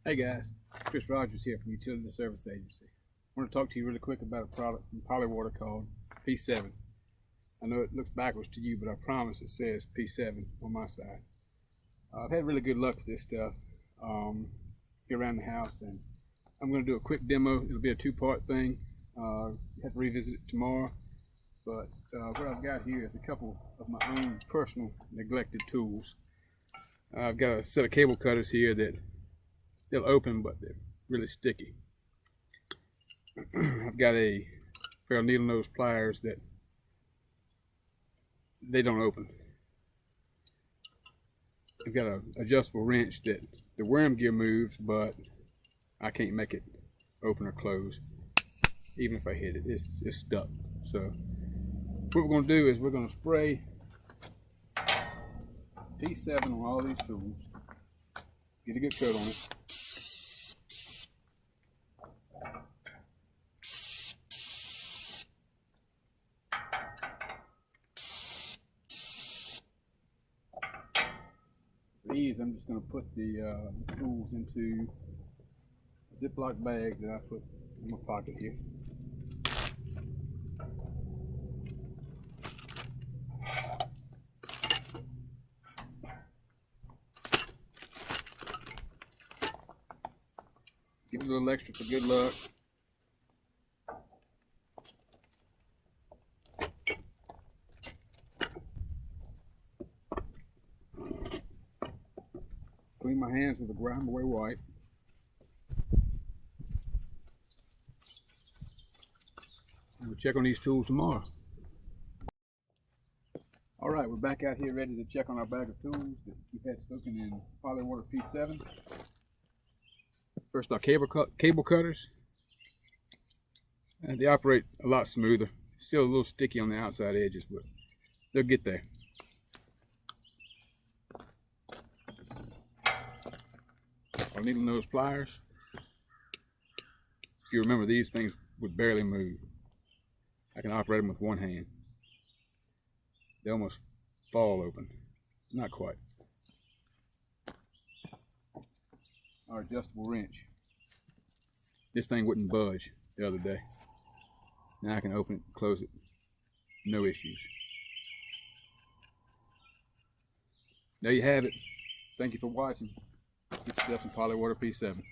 Hey guys, Chris Rogers here from Utility Service Agency. I want to talk to you really quick about a product from Polywater called P7. I know it looks backwards to you, but I promise it says P7 on my side. I've had really good luck with this stuff here around the house, and I'm going to do a quick demo. It'll be a two-part thing. You have to revisit it tomorrow, but what I've got here is a couple of my own personal neglected tools. I've got a set of cable cutters here that they'll open, but they're really sticky. I've got a pair of needle nose pliers that they don't open. I've got an adjustable wrench that the worm gear moves, but I can't make it open or close. Even if I hit it, it's stuck. So what we're going to do is we're going to spray P7 on all these tools. Get a good coat on it. For ease, I'm just going to put the tools into a Ziploc bag that I put in my pocket here. Give it a little extra for good luck. Clean my hands with a grime away wipe. And we'll check on these tools tomorrow. All right, we're back out here ready to check on our bag of tools that we've had soaking in Polywater P7. First, our cable cutters. And they operate a lot smoother. Still a little sticky on the outside edges, but they'll get there. Our needle nose pliers. If you remember, these things would barely move. I can operate them with one hand. They almost fall open. Not quite. Our adjustable wrench. This thing wouldn't budge the other day. Now I can open it and close it. No issues. There you have it. Thank you for watching. Get yourself some Polywater P7.